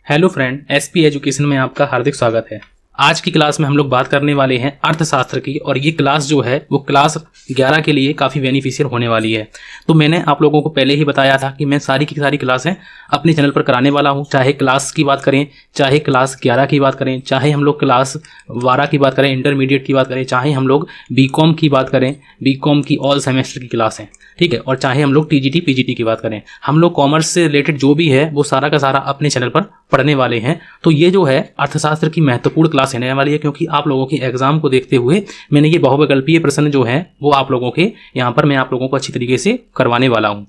Hello friend, SP education में आपका हार्दिक स्वागत है। आज की क्लास में हम लोग बात करने वाले हैं अर्थशास्त्र की, और ये क्लास जो है वो क्लास 11 के लिए काफ़ी बेनिफिशियल होने वाली है। तो मैंने आप लोगों को पहले ही बताया था कि मैं सारी की सारी क्लासें अपने चैनल पर कराने वाला हूँ, चाहे क्लास की बात करें, चाहे क्लास 11 की बात करें, चाहे हम लोग क्लास 12 की बात करें, इंटरमीडिएट की बात करें, चाहे हम लोग बीकॉम की बात करें, बीकॉम की ऑल सेमेस्टर की क्लास है, ठीक है, और चाहे हम लोग टीजीटी पीजीटी की बात करें, हम लोग कॉमर्स से रिलेटेड जो भी है वो सारा का सारा अपने चैनल पर पढ़ने वाले हैं। तो ये जो है अर्थशास्त्र की महत्वपूर्ण क्लास रहने वाली है, क्योंकि आप लोगों के एग्जाम को देखते हुए मैंने ये बहुविकल्पीय प्रश्न जो है वो आप लोगों के यहाँ पर मैं आप लोगों को अच्छी तरीके से करवाने वाला हूँ।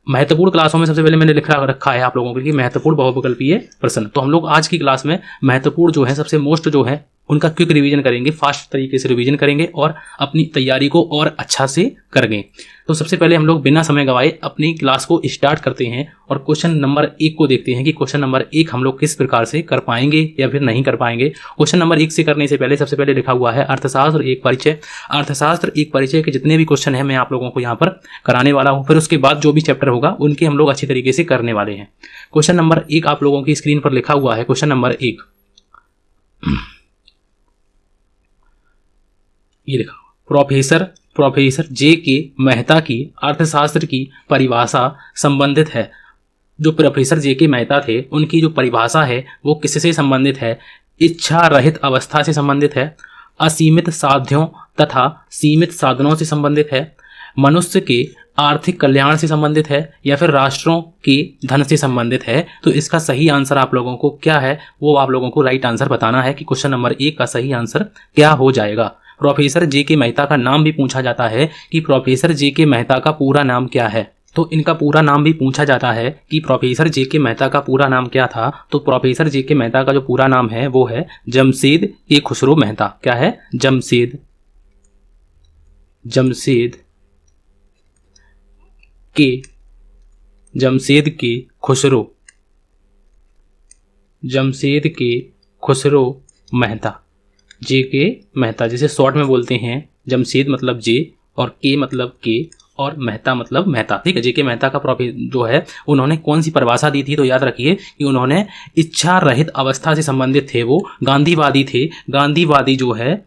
महत्वपूर्ण क्लासों में सबसे पहले मैंने लिखा रखा है आप लोगों के लिए महत्वपूर्ण बहुविकल्पीय प्रश्न। तो हम लोग आज की क्लास में महत्वपूर्ण जो है, सबसे मोस्ट जो है, उनका क्विक रिवीजन करेंगे, फास्ट तरीके से रिवीजन करेंगे और अपनी तैयारी को और अच्छा से करेंगे। तो सबसे पहले हम लोग बिना समय गवाए अपनी क्लास को स्टार्ट करते हैं और क्वेश्चन नंबर 1 को देखते हैं कि क्वेश्चन नंबर 1 हम लोग किस प्रकार से कर पाएंगे या फिर नहीं कर पाएंगे। क्वेश्चन नंबर 1 से करने से पहले सबसे पहले लिखा हुआ है अर्थशास्त्र एक परिचय। अर्थशास्त्र एक परिचय के जितने भी क्वेश्चन है मैं आप लोगों को यहाँ पर कराने वाला हूँ, फिर उसके बाद जो भी चैप्टर होगा उनके हम लोग अच्छी तरीके से करने वाले हैं। क्वेश्चन नंबर 1 आप लोगों की स्क्रीन पर लिखा हुआ है। क्वेश्चन नंबर 1 ये लिखा प्रोफेसर जे के मेहता की अर्थशास्त्र की परिभाषा संबंधित है। जो प्रोफेसर जे के मेहता थे उनकी जो परिभाषा है वो किससे संबंधित है? इच्छा रहित अवस्था से संबंधित है, असीमित साध्यों तथा सीमित साधनों से संबंधित है, मनुष्य के आर्थिक कल्याण से संबंधित है, या फिर राष्ट्रों के धन से संबंधित है। तो इसका सही आंसर आप लोगों को क्या है वो आप लोगों को राइट आंसर बताना है कि क्वेश्चन नंबर 1 का सही आंसर क्या हो जाएगा। प्रोफेसर जे के मेहता का नाम भी पूछा जाता है कि प्रोफेसर जे के मेहता का पूरा नाम क्या है। तो इनका पूरा नाम भी पूछा जाता है कि प्रोफेसर जे के मेहता का पूरा नाम क्या था। तो प्रोफेसर जे के मेहता का जो पूरा नाम है वो है जमशेद ए खुसरो मेहता। क्या है? जमशेद के खुसरो मेहता, जे के मेहता, जिसे शॉर्ट में बोलते हैं जमशेद मतलब जे और के मतलब के और मेहता मतलब मेहता, ठीक है। जे के मेहता का जो है उन्होंने कौन सी परिभाषा दी थी? तो याद रखिए कि उन्होंने इच्छा रहित अवस्था से संबंधित थे, वो गांधीवादी थे। गांधीवादी जो है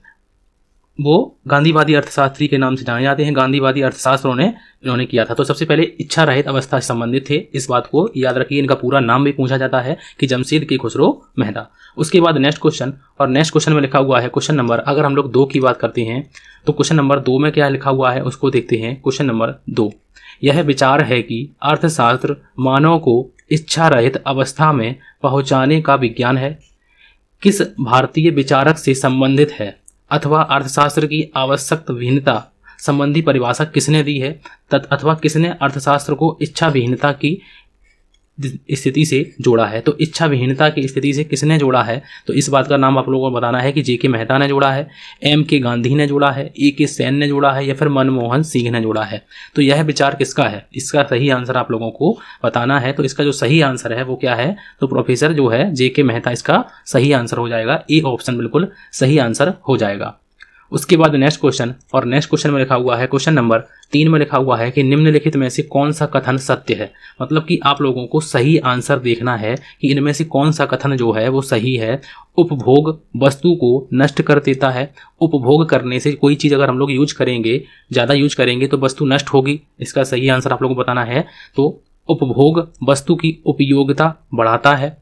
वो गांधीवादी अर्थशास्त्री के नाम से जाने जाते हैं। गांधीवादी अर्थशास्त्र इन्होंने किया था। तो सबसे पहले इच्छा रहित अवस्था से संबंधित थे, इस बात को याद रखिए। इनका पूरा नाम भी पूछा जाता है कि जमशेद के खुसरो मेहता। उसके बाद नेक्स्ट क्वेश्चन, और नेक्स्ट क्वेश्चन में लिखा हुआ है क्वेश्चन नंबर, अगर हम लोग 2 की बात करते हैं तो क्वेश्चन नंबर 2 में क्या लिखा हुआ है उसको देखते हैं। क्वेश्चन नंबर 2, यह विचार है कि अर्थशास्त्र मानव को इच्छा रहित अवस्था में पहुंचाने का विज्ञान है। किस भारतीय विचारक से संबंधित है अथवा अर्थशास्त्र की आवश्यक विहीनता संबंधी परिभाषा किसने दी है, अथवा किसने अर्थशास्त्र को इच्छा विहीनता की स्थिति से जोड़ा है। तो इच्छा विहीनता की स्थिति से किसने जोड़ा है? तो इस बात का नाम आप लोगों को बताना है कि जे के मेहता ने जोड़ा है, एम के गांधी ने जोड़ा है, ए के सेन ने जोड़ा है, या फिर मनमोहन सिंह ने जोड़ा है। तो यह विचार किसका है? इसका सही आंसर आप लोगों को बताना है। तो इसका जो सही आंसर है वो क्या है? तो प्रोफेसर जो है जे के मेहता इसका सही आंसर हो जाएगा। ए ऑप्शन बिल्कुल सही आंसर हो जाएगा। उसके बाद नेक्स्ट क्वेश्चन, और नेक्स्ट क्वेश्चन में लिखा हुआ है क्वेश्चन नंबर 3 में लिखा हुआ है कि निम्नलिखित में से कौन सा कथन सत्य है। मतलब कि आप लोगों को सही आंसर देखना है कि इनमें से कौन सा कथन जो है वो सही है। उपभोग वस्तु को नष्ट कर देता है। उपभोग करने से कोई चीज़ अगर हम लोग यूज करेंगे, ज़्यादा यूज करेंगे तो वस्तु नष्ट होगी। इसका सही आंसर आप लोगों को बताना है। तो उपभोग वस्तु की उपयोगिता बढ़ाता है,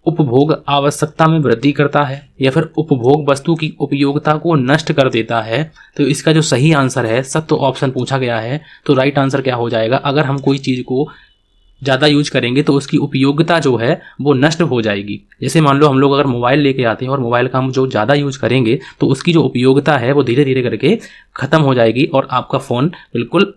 उपभोग आवश्यकता में वृद्धि करता है, या फिर उपभोग वस्तु की उपयोगिता को नष्ट कर देता है। तो इसका जो सही आंसर है, सब तो ऑप्शन पूछा गया है, तो राइट आंसर क्या हो जाएगा? अगर हम कोई चीज़ को ज़्यादा यूज करेंगे तो उसकी उपयोगिता जो है वो नष्ट हो जाएगी। जैसे मान लो हम लोग अगर मोबाइल लेके आते हैं और मोबाइल का हम जो ज़्यादा यूज करेंगे तो उसकी जो उपयोगिता है वो धीरे धीरे करके ख़त्म हो जाएगी और आपका फ़ोन बिल्कुल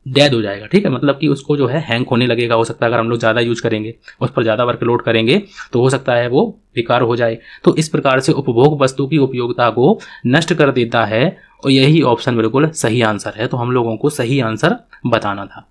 डेड हो जाएगा, ठीक है। मतलब कि उसको जो है हैंग होने लगेगा। हो सकता है अगर हम लोग ज़्यादा यूज करेंगे, उस पर ज़्यादा वर्कलोड करेंगे तो हो सकता है वो बेकार हो जाए। तो इस प्रकार से उपभोग वस्तु की उपयोगिता को नष्ट कर देता है, और यही ऑप्शन बिल्कुल सही आंसर है। तो हम लोगों को सही आंसर बताना था।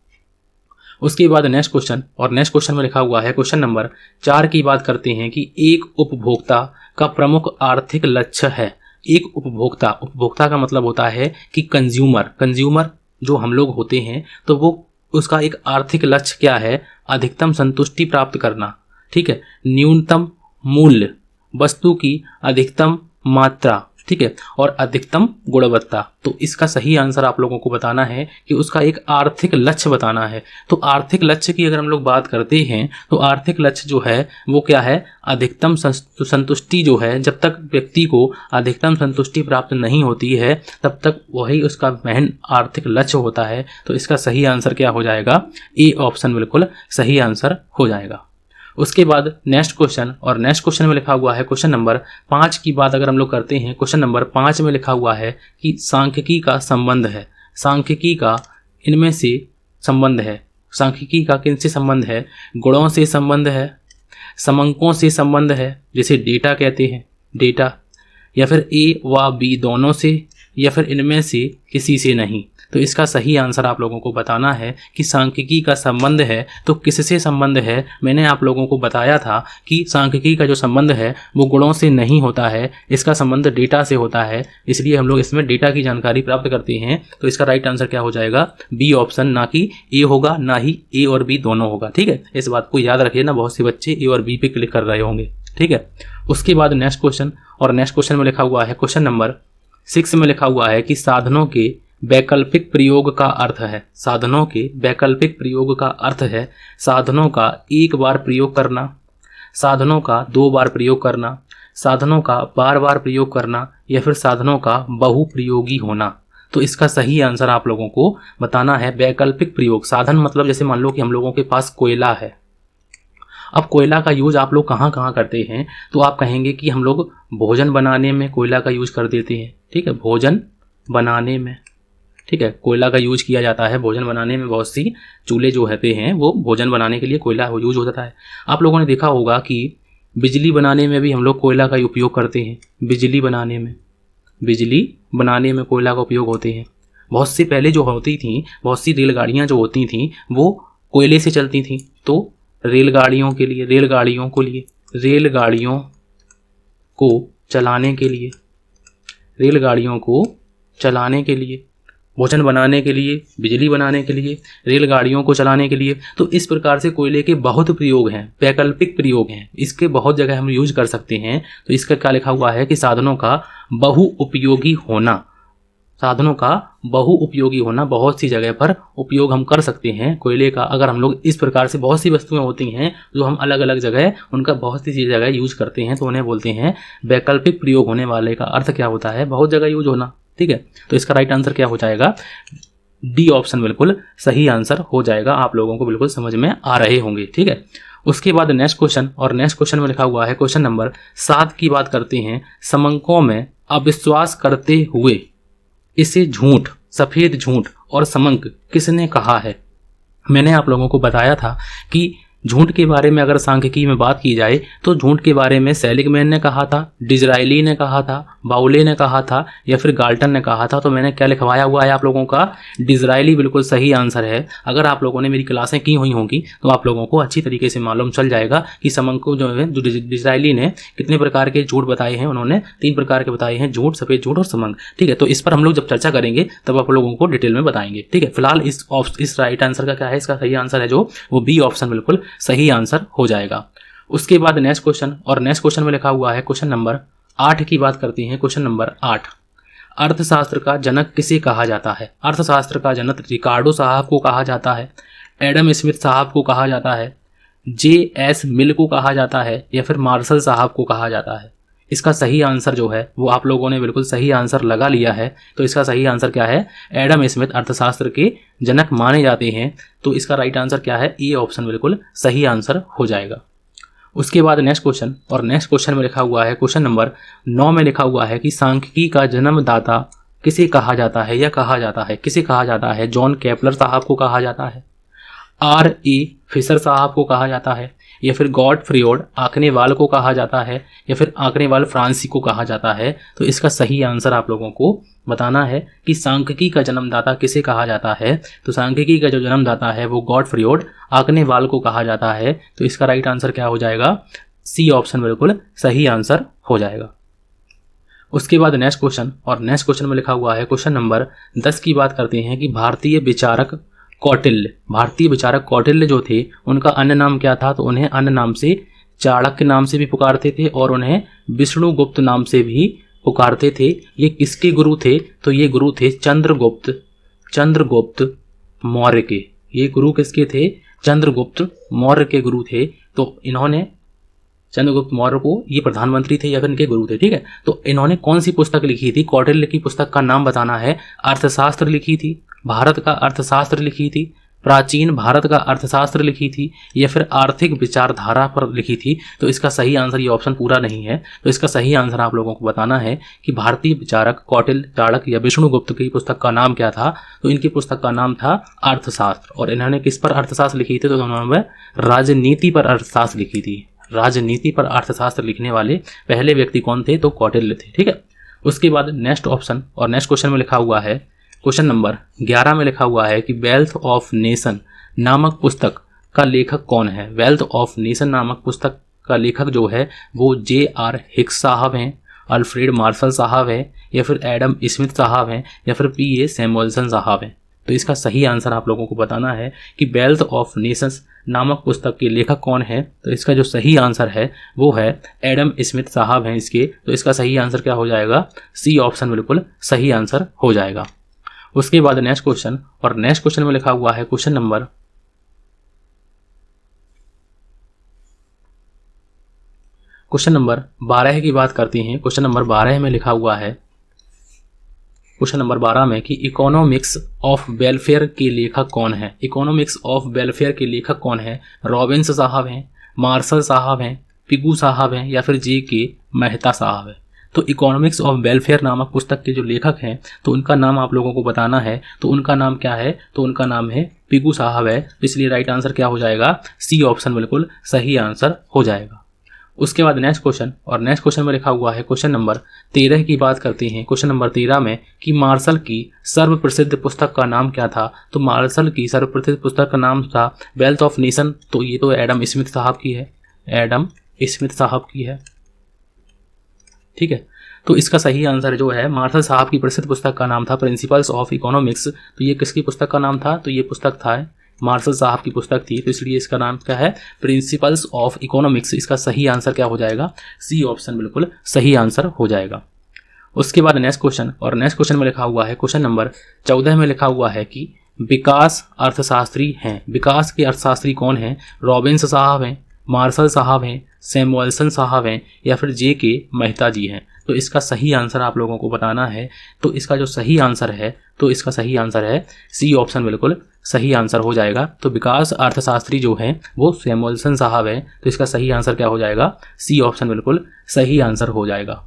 उसके बाद नेक्स्ट क्वेश्चन, और नेक्स्ट क्वेश्चन में लिखा हुआ है क्वेश्चन नंबर 4 की बात करते हैं कि एक उपभोक्ता का प्रमुख आर्थिक लक्ष्य है। एक उपभोक्ता का मतलब होता है कि कंज्यूमर जो हम लोग होते हैं, तो वो उसका एक आर्थिक लक्ष्य क्या है? अधिकतम संतुष्टि प्राप्त करना, ठीक है, न्यूनतम मूल्य, वस्तु की अधिकतम मात्रा, ठीक है, और अधिकतम गुणवत्ता। तो इसका सही आंसर आप लोगों को बताना है कि उसका एक आर्थिक लक्ष्य बताना है। तो आर्थिक लक्ष्य की अगर हम लोग बात करते हैं तो आर्थिक लक्ष्य जो है वो क्या है? अधिकतम संतुष्टि जो है, जब तक व्यक्ति को अधिकतम संतुष्टि प्राप्त नहीं होती है तब तक वही उसका मेन आर्थिक लक्ष्य होता है। तो इसका सही आंसर क्या हो जाएगा? ए ऑप्शन बिल्कुल सही आंसर हो जाएगा। उसके बाद नेक्स्ट क्वेश्चन, और नेक्स्ट क्वेश्चन में लिखा हुआ है क्वेश्चन नंबर 5 की बात अगर हम लोग करते हैं, क्वेश्चन नंबर 5 में लिखा हुआ है कि सांख्यिकी का संबंध है। सांख्यिकी का इनमें से संबंध है। सांख्यिकी का किनसे संबंध है? गुणों से संबंध है, समंकों से संबंध है, जिसे डेटा कहते हैं, डेटा, या फिर ए व बी दोनों से, या फिर इनमें से किसी से नहीं। तो इसका सही आंसर आप लोगों को बताना है कि सांख्यिकी का संबंध है तो किससे संबंध है। मैंने आप लोगों को बताया था कि सांख्यिकी का जो संबंध है वो गुणों से नहीं होता है, इसका संबंध डेटा से होता है, इसलिए हम लोग इसमें डेटा की जानकारी प्राप्त करते हैं। तो इसका राइट आंसर क्या हो जाएगा? बी ऑप्शन, ना कि ए होगा, ना ही ए और बी दोनों होगा, ठीक है। इस बात को याद रखिए ना, बहुत से बच्चे ए और बी पे क्लिक कर रहे होंगे, ठीक है। उसके बाद नेक्स्ट क्वेश्चन, और नेक्स्ट क्वेश्चन में लिखा हुआ है क्वेश्चन नंबर 6 में लिखा हुआ है कि साधनों के वैकल्पिक प्रयोग का अर्थ है। साधनों के वैकल्पिक प्रयोग का अर्थ है साधनों का एक बार प्रयोग करना, साधनों का 2 बार प्रयोग करना, साधनों का बार बार प्रयोग करना, या फिर साधनों का बहुप्रयोगी होना। तो इसका सही आंसर आप लोगों को बताना है। वैकल्पिक प्रयोग, साधन मतलब जैसे मान लो कि हम लोगों के पास कोयला है। अब कोयला का यूज आप लोग कहाँ कहाँ करते हैं? तो आप कहेंगे कि हम लोग भोजन बनाने में कोयला का यूज कर देते हैं, ठीक है, भोजन बनाने में, ठीक है, कोयला का यूज किया जाता है भोजन बनाने में। बहुत सी चूल्हे जो होते हैं वो भोजन बनाने के लिए कोयला यूज होता है। आप लोगों ने देखा होगा कि बिजली बनाने में भी हम लोग कोयला का उपयोग करते हैं। बिजली बनाने में कोयला का उपयोग होते हैं। बहुत से पहले जो होती थी, बहुत सी रेलगाड़ियाँ जो होती थी वो कोयले से चलती थी। तो रेलगाड़ियों को चलाने के लिए, भोजन बनाने के लिए, बिजली बनाने के लिए, रेलगाड़ियों को चलाने के लिए, तो इस प्रकार से कोयले के बहुत प्रयोग हैं, वैकल्पिक प्रयोग हैं, इसके बहुत जगह हम यूज कर सकते हैं। तो इसका क्या लिखा हुआ है कि साधनों का बहुउपयोगी होना। साधनों का बहुउपयोगी होना, बहुत सी जगह पर उपयोग हम कर सकते हैं कोयले का। अगर हम लोग इस प्रकार से, बहुत सी वस्तुएं होती हैं जो हम अलग अलग जगह उनका बहुत सी जगह यूज करते हैं, तो उन्हें बोलते हैं वैकल्पिक प्रयोग होने वाले का अर्थ क्या होता है? बहुत जगह यूज होना, ठीक है। तो इसका राइट आंसर क्या हो जाएगा? डी ऑप्शन बिल्कुल सही आंसर हो जाएगा। आप लोगों को बिल्कुल समझ में आ रहे होंगे, ठीक है। उसके बाद नेक्स्ट क्वेश्चन, और नेक्स्ट क्वेश्चन में लिखा हुआ है क्वेश्चन नंबर 7 की बात करते हैं। समंकों में अविश्वास करते हुए इसे झूठ, सफेद झूठ और समंक किसने कहा है? मैंने आप लोगों को बताया था कि झूठ के बारे में अगर सांख्यिकी में बात की जाए तो झूठ के बारे में सेलिगमैन ने कहा था, डिज़राइली ने कहा था, बाउले ने कहा था, या फिर गाल्टन ने कहा था। तो मैंने क्या लिखवाया हुआ है आप लोगों का? डिज़राइली बिल्कुल सही आंसर है। अगर आप लोगों ने मेरी क्लासें की हुई होंगी तो आप लोगों को अच्छी तरीके से मालूम चल जाएगा कि समंको जो है, जो डिज़राइली ने कितने प्रकार के झूठ बताए हैं। उन्होंने 3 प्रकार के बताए हैं, झूठ, सफ़ेद झूठ और समंक, ठीक है। तो इस पर हम लोग जब चर्चा करेंगे तब आप लोगों को डिटेल में बताएंगे, ठीक है। फिलहाल इस राइट आंसर का क्या है? इसका सही आंसर है जो वो बी ऑप्शन बिल्कुल सही आंसर हो जाएगा। उसके बाद नेक्स्ट क्वेश्चन, और नेक्स्ट क्वेश्चन में लिखा हुआ है क्वेश्चन नंबर 8 की बात करते हैं। क्वेश्चन नंबर 8, अर्थशास्त्र का जनक किसे कहा जाता है? अर्थशास्त्र का जनक रिकार्डो साहब को कहा जाता है, एडम स्मिथ साहब को कहा जाता है, J.S. मिल को कहा जाता है, या फिर मार्शल साहब को कहा जाता है? इसका सही आंसर जो है वो आप लोगों ने बिल्कुल सही आंसर लगा लिया है। तो इसका सही आंसर क्या है? एडम स्मिथ अर्थशास्त्र के जनक माने जाते हैं। तो इसका राइट आंसर क्या है? ए ऑप्शन बिल्कुल सही आंसर हो जाएगा। उसके बाद नेक्स्ट क्वेश्चन, और नेक्स्ट क्वेश्चन में लिखा हुआ है क्वेश्चन नंबर 9 में लिखा हुआ है कि सांख्यिकी का जन्मदाता किसे कहा जाता है, या कहा जाता है, किसे कहा जाता है? जॉन केपलर साहब को कहा जाता है, R.E. फिशर साहब को कहा जाता है, या फिर गॉडफ्रिड आंकनेवाल को कहा जाता है, या फिर आंकनेवाल फ्रांसी को कहा जाता है? तो इसका सही आंसर आप लोगों को बताना है कि सांख्यिकी का जन्मदाता किसे कहा जाता है। तो सांख्यिकी का जो जन्मदाता है वो गॉडफ्रिड आंकनेवाल को कहा जाता है। तो इसका राइट आंसर क्या हो जाएगा? सी ऑप्शन बिल्कुल सही आंसर हो जाएगा। उसके बाद नेक्स्ट क्वेश्चन, और नेक्स्ट क्वेश्चन में लिखा हुआ है क्वेश्चन नंबर 10 की बात करते हैं कि भारतीय विचारक कौटिल्य, भारतीय विचारक कौटिल्य जो थे उनका अन्य नाम क्या था? तो उन्हें अन्य नाम से चाणक्य नाम से भी पुकारते थे और उन्हें विष्णुगुप्त नाम से भी पुकारते थे। ये किसके गुरु थे? तो ये गुरु थे चंद्रगुप्त मौर्य के। ये गुरु किसके थे? चंद्रगुप्त मौर्य के गुरु थे। तो इन्होंने चंद्रगुप्त मौर्य को, ये प्रधानमंत्री थे या फिर इनके गुरु थे, ठीक है। तो इन्होंने कौन सी पुस्तक लिखी थी? कौटिल्य की पुस्तक का नाम बताना है। अर्थशास्त्र लिखी थी, भारत का अर्थशास्त्र लिखी थी, प्राचीन भारत का अर्थशास्त्र लिखी थी, या फिर आर्थिक विचारधारा पर लिखी थी। तो इसका सही आंसर, ये ऑप्शन पूरा नहीं है, तो इसका सही आंसर आप लोगों को बताना है कि भारतीय विचारक कौटिल्य, चाणक्य या विष्णुगुप्त की पुस्तक का नाम क्या था? तो इनकी पुस्तक का नाम था अर्थशास्त्र। और इन्होंने किस पर अर्थशास्त्र लिखी थी? तो उन्होंने राजनीति पर अर्थशास्त्र लिखी थी। राजनीति पर अर्थशास्त्र लिखने वाले पहले व्यक्ति कौन थे? तो कौटिल्य थे, ठीक है। उसके बाद नेक्स्ट ऑप्शन और नेक्स्ट क्वेश्चन में लिखा हुआ है, क्वेश्चन नंबर 11 में लिखा हुआ है कि वेल्थ ऑफ नेशन नामक पुस्तक का लेखक कौन है? वेल्थ ऑफ नेशन नामक पुस्तक का लेखक जो है वो J.R. हिक्स साहब हैं, अल्फ्रेड मार्शल साहब हैं, या फिर एडम स्मिथ साहब हैं, या फिर P.A. सैमुअल्सन साहब हैं। तो इसका सही आंसर आप लोगों को बताना है कि वेल्थ ऑफ नेशंस नामक पुस्तक के लेखक कौन है? तो इसका जो सही आंसर है वो है एडम स्मिथ साहब हैं इसके। तो इसका सही आंसर क्या हो जाएगा? सी ऑप्शन बिल्कुल सही आंसर हो जाएगा। उसके बाद नेक्स्ट क्वेश्चन, और नेक्स्ट क्वेश्चन में लिखा हुआ है क्वेश्चन नंबर 12 की बात करते हैं। क्वेश्चन नंबर 12 में लिखा हुआ है, क्वेश्चन नंबर 12 में कि इकोनॉमिक्स ऑफ वेलफेयर के लेखक कौन है? इकोनॉमिक्स ऑफ वेलफेयर के लेखक कौन है? रॉबिन्स साहब हैं, मार्शल साहब हैं, पिगू साहब हैं, या फिर J.K. मेहता साहब हैं। तो इकोनॉमिक्स ऑफ वेलफेयर नामक पुस्तक के जो लेखक हैं तो उनका नाम आप लोगों को बताना है। तो उनका नाम क्या है? तो उनका नाम है पिगू साहब है। इसलिए राइट आंसर क्या हो जाएगा? सी ऑप्शन बिल्कुल सही आंसर हो जाएगा। उसके बाद नेक्स्ट क्वेश्चन, और नेक्स्ट क्वेश्चन में लिखा हुआ है क्वेश्चन नंबर 13 की बात करते हैं। क्वेश्चन नंबर 13 में कि मार्शल की सर्वप्रसिद्ध पुस्तक का नाम क्या था? तो मार्शल की सर्वप्रसिद्ध पुस्तक का नाम था वेल्थ ऑफ नेशन। तो ये तो एडम स्मिथ साहब की है, एडम स्मिथ साहब की है, ठीक है। तो इसका सही आंसर जो है, मार्शल साहब की प्रसिद्ध पुस्तक का नाम था प्रिंसिपल्स ऑफ इकोनॉमिक्स। तो ये किसकी पुस्तक का नाम था? तो ये पुस्तक था मार्शल साहब की पुस्तक थी। तो इसलिए इसका नाम क्या है? Principles of economics. इसका सही आंसर क्या हो जाएगा? सी ऑप्शन बिल्कुल सही आंसर हो जाएगा। उसके बाद नेक्स्ट क्वेश्चन, और नेक्स्ट क्वेश्चन में लिखा हुआ है क्वेश्चन नंबर 14 में लिखा हुआ है कि विकास अर्थशास्त्री हैं। विकास के अर्थशास्त्री कौन हैं? रॉबिन्स साहब हैं, मार्शल साहब हैं, सैमुअल्सन साहब हैं, या फिर J.K. मेहता जी हैं। तो इसका सही आंसर आप लोगों को बताना है। तो इसका जो सही आंसर है, तो इसका सही आंसर है सी ऑप्शन बिल्कुल सही आंसर हो जाएगा। तो विकास अर्थशास्त्री जो हैं वो सैमुअल्सन साहब हैं। तो इसका सही आंसर क्या हो जाएगा? सी ऑप्शन बिल्कुल सही आंसर हो जाएगा।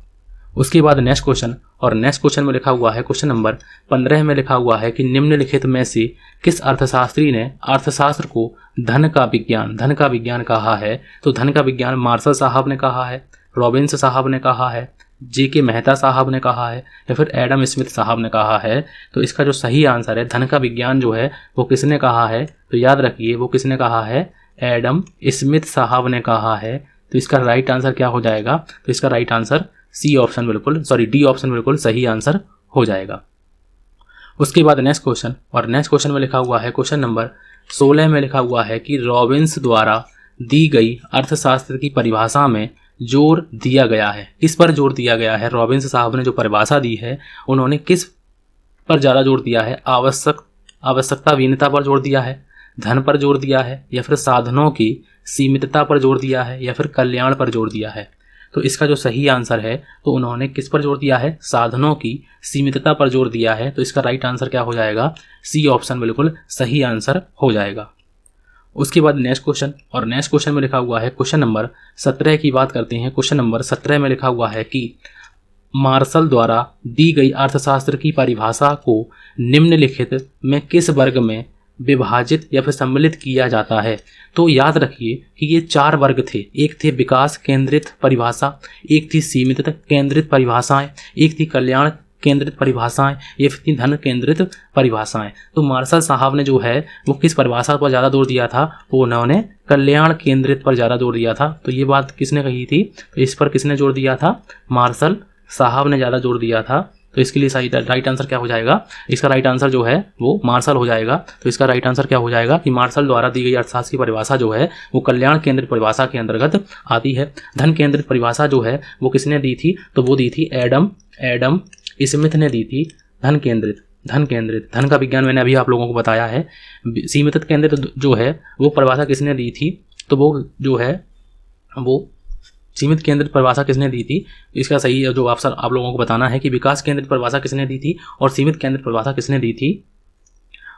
उसके बाद नेक्स्ट क्वेश्चन, और नेक्स्ट क्वेश्चन में लिखा हुआ है क्वेश्चन नंबर 15 में लिखा हुआ है कि निम्नलिखित में से किस अर्थशास्त्री ने अर्थशास्त्र को धन का विज्ञान कहा है? तो धन का विज्ञान मार्शल साहब ने कहा है, रॉबिन्स साहब ने कहा है, J.K. मेहता साहब ने कहा है, या फिर एडम स्मिथ साहब ने कहा है। तो इसका जो सही आंसर है, धन का विज्ञान जो है वो किसने कहा है? तो याद रखिए वो किसने कहा है? एडम स्मिथ साहब ने कहा है। तो इसका राइट आंसर क्या हो जाएगा? तो इसका राइट आंसर डी ऑप्शन बिल्कुल सही आंसर हो जाएगा। उसके बाद नेक्स्ट क्वेश्चन, और नेक्स्ट क्वेश्चन में लिखा हुआ है क्वेश्चन नंबर 16 में लिखा हुआ है कि रॉबिन्स द्वारा दी गई अर्थशास्त्र की परिभाषा में जोर दिया गया है। किस पर जोर दिया गया है? रॉबिन्स साहब ने जो परिभाषा दी है उन्होंने किस पर ज़्यादा जोर दिया है? आवश्यकता विहीनता पर जोर दिया है, धन पर जोर दिया है, या फिर साधनों की सीमितता पर जोर दिया है, या फिर कल्याण पर जोर दिया है? तो इसका जो सही आंसर है, तो उन्होंने किस पर जोर दिया है? साधनों की सीमितता पर जोर दिया है। तो इसका राइट आंसर क्या हो जाएगा? सी ऑप्शन बिल्कुल सही आंसर हो जाएगा। उसके बाद नेक्स्ट क्वेश्चन, और नेक्स्ट क्वेश्चन में लिखा हुआ है क्वेश्चन नंबर 17 की बात करते हैं। क्वेश्चन नंबर 17 में लिखा हुआ है कि मार्शल द्वारा दी गई अर्थशास्त्र की परिभाषा को निम्नलिखित में किस वर्ग में विभाजित या फिर सम्मिलित किया जाता है? तो याद रखिए कि ये 4 वर्ग थे। एक थे विकास केंद्रित परिभाषा, एक थी सीमित केंद्रित परिभाषाएं, एक थी कल्याण केंद्रित परिभाषाएं, ये थी धन केंद्रित परिभाषाएं। तो मार्शल साहब ने जो है वो किस परिभाषा पर ज़्यादा जोर दिया था? वो उन्होंने कल्याण केंद्रित पर ज़्यादा जोर दिया था। तो ये बात किसने कही थी? तो इस पर किसने जोर दिया था? मार्शल साहब ने ज़्यादा जोर दिया था तो इसके लिए सही राइट आंसर क्या हो जाएगा, इसका राइट आंसर जो है वो मार्शल हो जाएगा। तो इसका राइट आंसर क्या हो जाएगा कि मार्शल द्वारा दी गई अर्थशास्त्र की परिभाषा जो है वो कल्याण केंद्रित परिभाषा के अंतर्गत आती है। धन केंद्रित परिभाषा जो है वो किसने दी थी, तो वो दी थी एडम स्मिथ ने दी थी। धन केंद्रित धन का विज्ञान मैंने अभी आप लोगों को बताया है। सीमित केंद्रित जो है वो परिभाषा किसने दी थी, तो वो जो है वो सीमित केंद्रित परिभाषा किसने दी थी, इसका सही जो ऑप्शन आप लोगों को बताना है कि विकास केंद्रित परिभाषा किसने दी थी और सीमित केंद्रित परिभाषा किसने दी थी।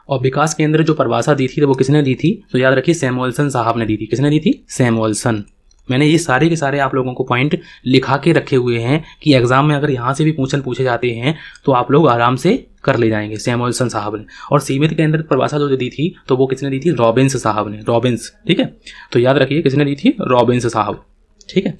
और विकास केंद्रित जो परिभाषा दी थी तो वो किसने दी थी, तो याद रखिए सैमुअल्सन साहब ने दी थी। किसने दी थी, सैमुअल्सन। मैंने ये सारे के सारे आप लोगों को पॉइंट लिखा के रखे हुए हैं कि एग्जाम में अगर यहाँ से भी क्वेश्चन पूछे जाते हैं तो आप लोग आराम से कर ले जाएंगे। सैमुअल्सन साहब ने। और सीमित केंद्रित परिभाषा जो दी थी तो वो किसने दी थी, रॉबिन्स साहब ने। रॉबिन्स, ठीक है, तो याद रखिए किसने दी थी, रॉबिन्स साहब, ठीक है।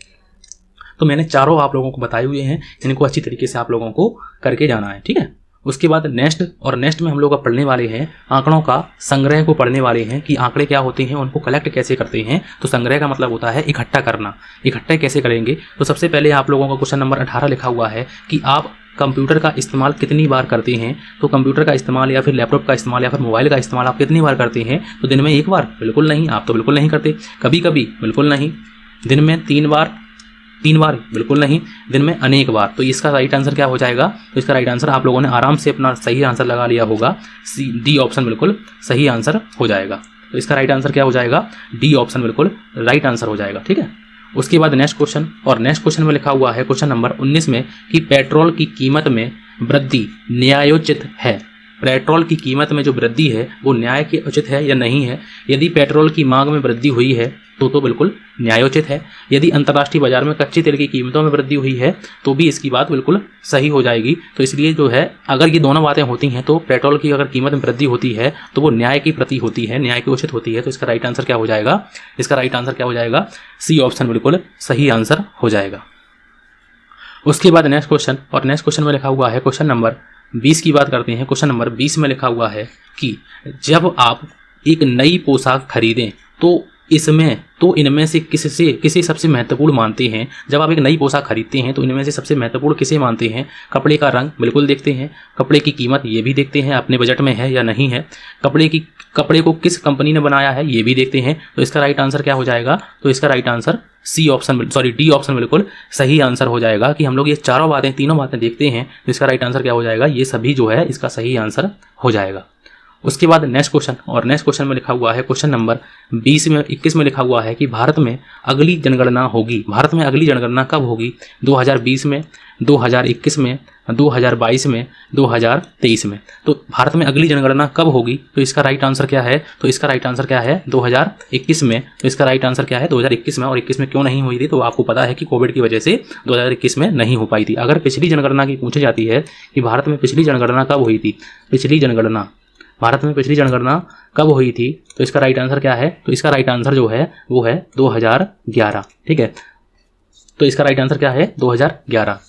तो मैंने चारों आप लोगों को बताए हुए हैं, इनको अच्छी तरीके से आप लोगों को करके जाना है, ठीक है। उसके बाद नेक्स्ट में हम लोग पढ़ने वाले हैं आंकड़ों का संग्रह को पढ़ने वाले हैं कि आंकड़े क्या होते हैं, उनको कलेक्ट कैसे करते हैं। तो संग्रह का मतलब होता है इकट्ठा करना। इकट्ठा कैसे करेंगे, तो सबसे पहले आप लोगों का क्वेश्चन नंबर 18 लिखा हुआ है कि आप कंप्यूटर का इस्तेमाल कितनी बार करते हैं। तो कंप्यूटर का इस्तेमाल या फिर लैपटॉप का इस्तेमाल या फिर मोबाइल का इस्तेमाल आप कितनी बार करते हैं, तो दिन में एक बार, बिल्कुल नहीं, आप तो बिल्कुल नहीं करते। कभी कभी, बिल्कुल नहीं। दिन में 3 बार, बिल्कुल नहीं। दिन में अनेक बार। तो इसका राइट आंसर क्या हो जाएगा, तो इसका राइट आंसर आप लोगों ने आराम से अपना सही आंसर लगा लिया होगा। डी ऑप्शन बिल्कुल सही आंसर हो जाएगा। तो इसका राइट आंसर क्या हो जाएगा, डी ऑप्शन बिल्कुल राइट आंसर हो जाएगा, ठीक है। उसके बाद नेक्स्ट क्वेश्चन, और नेक्स्ट क्वेश्चन में लिखा हुआ है क्वेश्चन नंबर 19 में कि पेट्रोल की कीमत में वृद्धि न्यायोचित है। पेट्रोल की कीमत में जो वृद्धि है वो न्याय के उचित है या नहीं है। यदि पेट्रोल की मांग में वृद्धि हुई है तो बिल्कुल न्यायोचित है। यदि अंतर्राष्ट्रीय बाजार में कच्चे तेल की कीमतों में वृद्धि हुई है तो भी इसकी बात बिल्कुल सही हो जाएगी। तो इसलिए जो है अगर ये दोनों बातें होती हैं तो पेट्रोल की अगर कीमत में वृद्धि होती है तो वो न्याय की प्रति होती है, न्याय की उचित होती है। तो इसका राइट आंसर क्या हो जाएगा, इसका राइट आंसर क्या हो जाएगा, सी ऑप्शन बिल्कुल सही आंसर हो जाएगा। उसके बाद नेक्स्ट क्वेश्चन, और नेक्स्ट क्वेश्चन में लिखा हुआ है क्वेश्चन नंबर 20 की बात करते हैं। क्वेश्चन नंबर 20 में लिखा हुआ है कि जब आप एक नई पोशाक खरीदें तो इनमें से किसे सबसे महत्वपूर्ण मानते हैं। जब आप एक नई पोशाक खरीदते हैं तो इनमें से सबसे महत्वपूर्ण किसे मानते हैं। कपड़े का रंग बिल्कुल देखते हैं, कपड़े की कीमत ये भी देखते हैं अपने बजट में है या नहीं है, कपड़े को किस कंपनी ने बनाया है ये भी देखते हैं। तो इसका राइट आंसर क्या हो जाएगा, तो इसका राइट आंसर डी ऑप्शन बिल्कुल सही आंसर हो जाएगा कि हम लोग ये तीनों बातें देखते हैं। तो इसका राइट आंसर क्या हो जाएगा, ये सभी जो है इसका सही आंसर हो जाएगा। उसके बाद नेक्स्ट क्वेश्चन, और नेक्स्ट क्वेश्चन में लिखा हुआ है क्वेश्चन नंबर 21 में लिखा हुआ है कि भारत में अगली जनगणना होगी। भारत में अगली जनगणना कब होगी, 2020 में, 2021 में, 2022 में, 2023 में। तो भारत में अगली जनगणना कब होगी, तो इसका राइट आंसर क्या है, तो इसका राइट आंसर क्या है, 2021 में। तो इसका राइट आंसर क्या है, 2021 में। और 21 में क्यों नहीं हुई थी, तो आपको पता है कि कोविड की वजह से 2021 में नहीं हो पाई थी। अगर पिछली जनगणना की पूछी जाती है कि भारत में पिछली जनगणना कब हुई थी, भारत में पिछली जनगणना कब हुई थी, तो इसका राइट आंसर क्या है, तो इसका राइट आंसर जो है वो है 2011, ठीक है। तो इसका राइट आंसर क्या है, 2011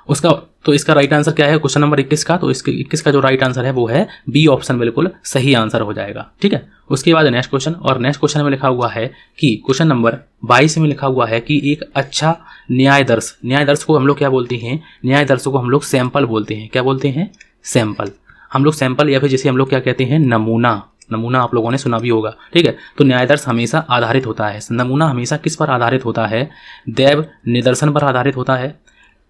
उसका। तो इसका राइट आंसर क्या है क्वेश्चन नंबर 21 का, तो इसके 21 का जो राइट आंसर है वो है बी ऑप्शन बिल्कुल सही आंसर हो जाएगा, ठीक है। उसके बाद नेक्स्ट क्वेश्चन, और नेक्स्ट क्वेश्चन में लिखा हुआ है कि क्वेश्चन नंबर 22 में लिखा हुआ है कि एक अच्छा न्यायदर्श को हम लोग क्या बोलते हैं, न्यायदर्श को हम लोग सैंपल बोलते हैं। क्या बोलते हैं, सैंपल। हम लोग सैंपल या फिर जैसे हम लोग क्या कहते हैं, नमूना आप लोगों ने सुना भी होगा, ठीक है। तो न्यायदर्श हमेशा आधारित होता है, नमूना हमेशा किस पर आधारित होता है, दैव निदर्शन पर आधारित होता है,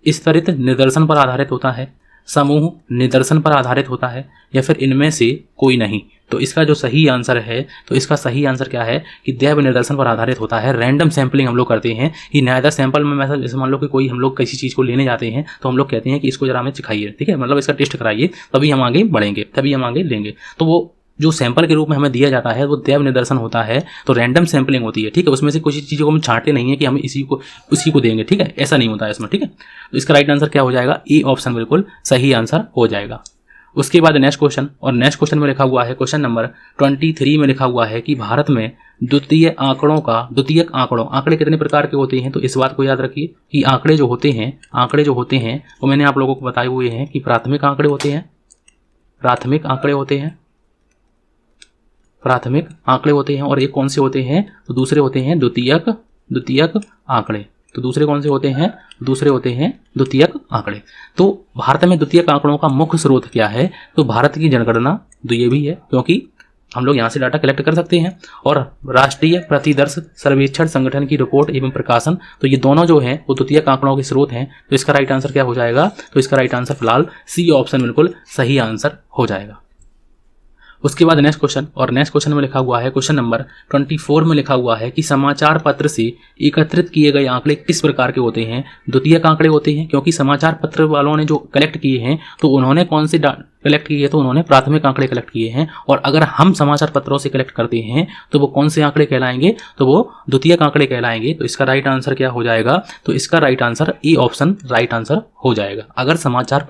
स्तरित निदर्शन पर आधारित होता है, समूह निदर्शन पर आधारित होता है, या फिर इनमें से कोई नहीं। तो इसका जो सही आंसर है, तो इसका सही आंसर क्या है कि दैव निदर्शन पर आधारित होता है। रैंडम सैंपलिंग हम लोग करते हैं कि न्यायदर्श सैंपल में जैसे मान लो कि कोई हम लोग किसी चीज़ को लेने जाते हैं तो हम लोग कहते हैं कि इसको जरा हमें चिखाइए, ठीक है, मतलब इसका टेस्ट कराइए, तभी हम आगे बढ़ेंगे, तभी हम आगे लेंगे। तो वो जो सैंपल के रूप में हमें दिया जाता है वो दैव निदर्शन होता है। तो रैंडम सैंपलिंग होती है, ठीक है। उसमें से कुछ चीज़ों को हम छांटते नहीं है कि हम उसी को देंगे, ठीक है, ऐसा नहीं होता है इसमें, ठीक है। तो इसका राइट आंसर क्या हो जाएगा, ए ऑप्शन बिल्कुल सही आंसर हो जाएगा। उसके बाद नेक्स्ट क्वेश्चन, और नेक्स्ट क्वेश्चन में लिखा हुआ है क्वेश्चन नंबर 23 में लिखा हुआ है कि भारत में द्वितीयक आंकड़े कितने प्रकार के होते हैं। तो इस बात को याद रखिए कि आंकड़े जो होते हैं वो मैंने आप लोगों को बताए हुए हैं कि प्राथमिक आंकड़े होते हैं और एक कौन से होते हैं, तो दूसरे होते हैं द्वितीयक आंकड़े। तो दूसरे कौन से होते हैं? दूसरे होते हैं द्वितीयक आंकड़े। तो भारत में द्वितीयक आंकड़ों का मुख्य स्रोत क्या है? तो भारत की जनगणना तो ये भी है, क्योंकि हम लोग यहाँ से डाटा कलेक्ट कर सकते हैं, और राष्ट्रीय प्रतिदर्श सर्वेक्षण संगठन की रिपोर्ट एवं प्रकाशन, तो ये दोनों जो हैं वो द्वितीयक आंकड़ों के स्रोत हैं। तो इसका राइट आंसर क्या हो जाएगा? तो इसका राइट आंसर फिलहाल सी ऑप्शन बिल्कुल सही आंसर हो जाएगा। उसके बाद नेक्स्ट क्वेश्चन, और नेक्स्ट क्वेश्चन में लिखा हुआ है, क्वेश्चन नंबर 24 में लिखा हुआ है कि समाचार पत्र से एकत्रित किए गए आंकड़े किस प्रकार के होते हैं? द्वितीयक आंकड़े होते हैं, क्योंकि समाचार पत्र वालों ने जो कलेक्ट किए हैं तो उन्होंने कौन से कलेक्ट किए? तो उन्होंने प्राथमिक आंकड़े कलेक्ट किए हैं। और अगर हम समाचार पत्रों से कलेक्ट करते हैं तो वो कौन से आंकड़े कहलाएंगे? तो वो द्वितीयक आंकड़े कहलाएंगे। तो इसका राइट आंसर क्या हो जाएगा? तो इसका right answer A option right answer हो जाएगा। अगर समाचार